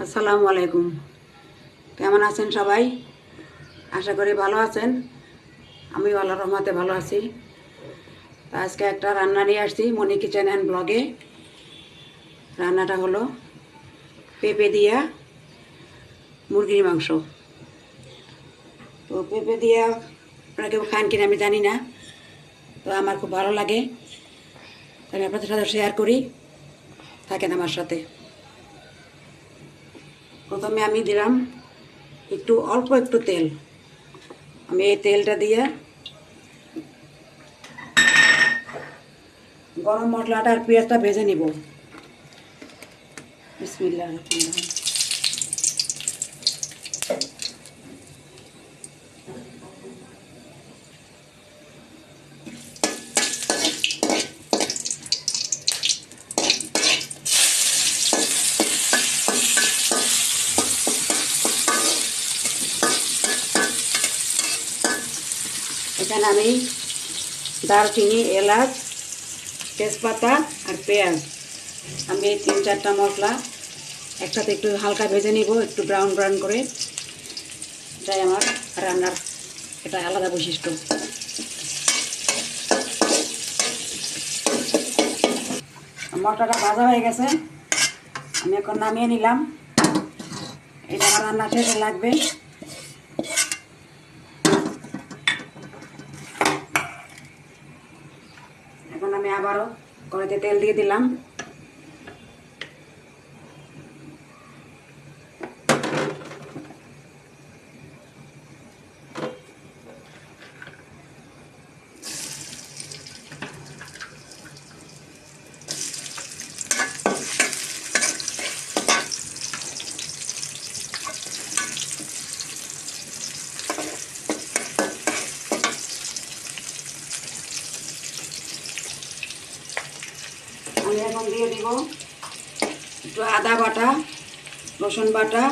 আসসালামু আলাইকুম। কেমন আছেন সবাই? আশা করি ভালো আছেন। আমি আল্লাহর রহমতে ভালো আছি। তো আজকে একটা রান্না নিয়ে আসছি মনি কিচেন অ্যান্ড ব্লগে। রান্নাটা হলো পেঁপে দিয়া মুরগির মাংস। তো পেঁপে দিয়া আপনারা কেউ খান কিনা আমি জানি না, তো আমার খুব ভালো লাগে, আমি আপনাদের সাথে শেয়ার করি, থাকেন আমার সাথে। প্রথমে আমি দিলাম অল্প একটু তেল। আমি এই তেলটা দিয়ে গরম মশলাটা আর পেঁয়াজটা ভেজে নিব। বিসমিল্লাহ রহমানির রহিম। এখানে আমি দারচিনি, এলাচ, তেজপাতা আর পেঁয়াজ, আমি এই 3-4টা মশলা একসাথে একটু হালকা ভেজে নিব, একটু ব্রাউন ব্রাউন করে। এটাই আমার রান্নার এটা আলাদা বৈশিষ্ট্য। মশলাটা ভাজা হয়ে গেছে, আমি এখন নামিয়ে নিলাম। এটা আমার রান্না শেষে লাগবে। এখন আমি আবারও কড়াইতে তেল দিয়ে দিলাম। আমি এখন দিয়ে দিব একটু আদা বাটা, রসুন বাটা,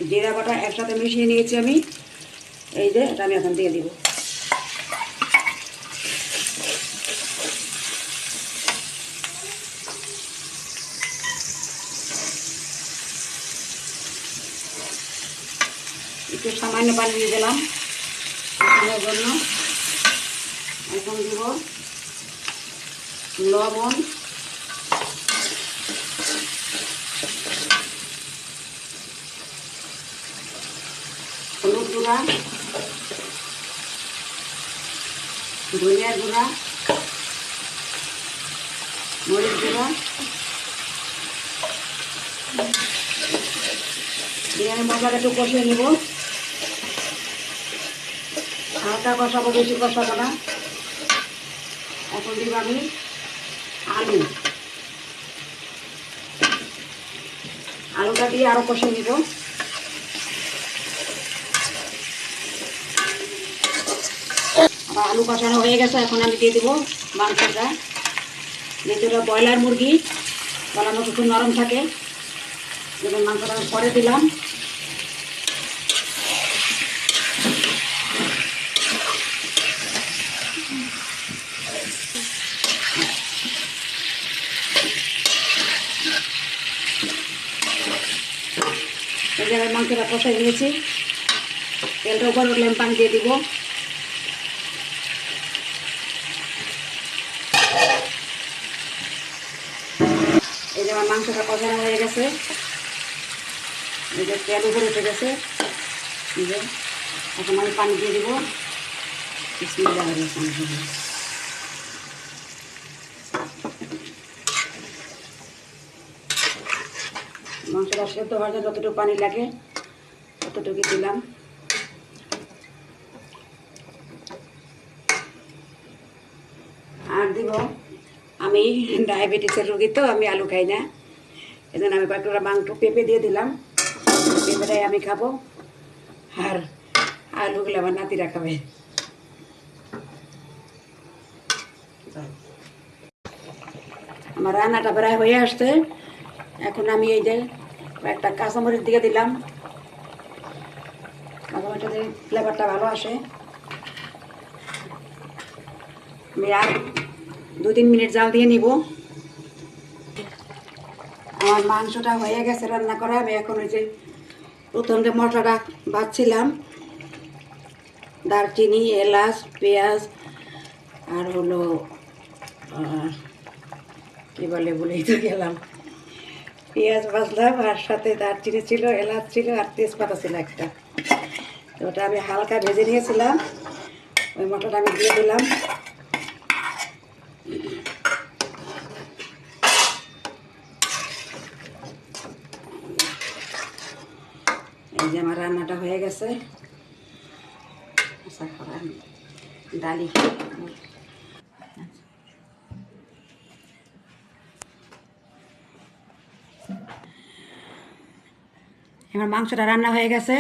জিরা বাটা একসাথে মিশিয়ে নিয়েছি আমি। এই যে এটা আমি এখন দিয়ে দিব। একটু সামান্য পানি দিয়ে দিলাম এর জন্য। এখন দিব লবণ, হলুদ গুঁড়া, ধনিয়ার গুঁড়া, মরিচ গুঁড়া দিয়ে আমি মশলাটা একটু কষিয়ে নিব। হালকা কষাবো, বেশি কষাবো না। এখন দিব আমি আলুটা দিয়ে আরও কষিয়ে নিব। আবার আলু কষানো হয়ে গেছে, এখন আমি দিয়ে দেবো মাংসটা। যেহেতু এটা ব্রয়লার মুরগি, গলার মতো খুব নরম থাকে, যেমন মাংসটা আমি পরে দিলাম। এই জায়গায় মাংসটা কষাই নিয়েছি, তেলটা উপর উঠলে আমি পানি দিয়ে দিব। এই যে আমার মাংসটা কষানো হয়ে গেছে, এই যে তেল উপরে উঠে গেছে। এই যে এখন আমি পানি দিয়ে দিব। বিসমিল্লাহ রহমানির রহিম। মাংসটা সেদ্ধ হওয়ার জন্য যতটুকু পানি লাগে ততটুকু দিলাম। আর দিব, আমি ডায়াবেটিসের রোগী, তো আমি আলু খাই না, এই জন্য আমি কয়েকটা মাংস পেঁপে দিয়ে দিলাম। পেঁপেটাই আমি খাবো, আর আলুগুলো আমার নাতিরা খাবে। আমার রান্নাটা প্রায় হয়ে আসছে। এখন আমি এই যে একটা কাঁচামরিচ দিয়ে দিলাম, কাঁচামরিচটা দিয়ে ফ্লেভারটা ভালো আসে। আমি আর 2-3 মিনিট জাল দিয়ে নিব। আমার মাংসটা হয়ে গেছে রান্না করা। আমি এখন ওই যে প্রথম যে মশলাটা বাছছিলাম, দারচিনি, এলাচ, পেঁয়াজ আর হলো কী বলে বলেই তো গেলাম, পেঁয়াজ ভাজলাম আর সাথে দারচিনি ছিল, এলাচ ছিল আর তেজপাতা ছিল একটা। তো ওটা আমি হালকা ভেজে নিয়েছিলাম, ওই মশলাটা আমি দিয়ে দিলাম। এই যে আমার রান্নাটা হয়ে গেছে। আচ্ছা খাবার ডালি আমার মাংসটা রান্না হয়ে গেছে।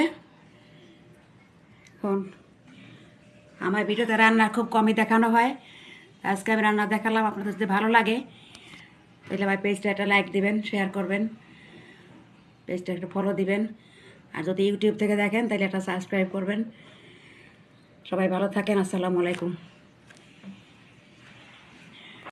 এখন আমার ভিডিওতে রান্না খুব কমই দেখানো হয়, আজকে আমি রান্না দেখালাম। আপনাদের যদি ভালো লাগে তাহলে আমার পেজটা একটা লাইক দিবেন, শেয়ার করবেন, পেজটা একটা ফলো দিবেন। আর যদি ইউটিউব থেকে দেখেন তাহলে একটা সাবস্ক্রাইব করবেন। সবাই ভালো থাকেন। আসসালামু আলাইকুম।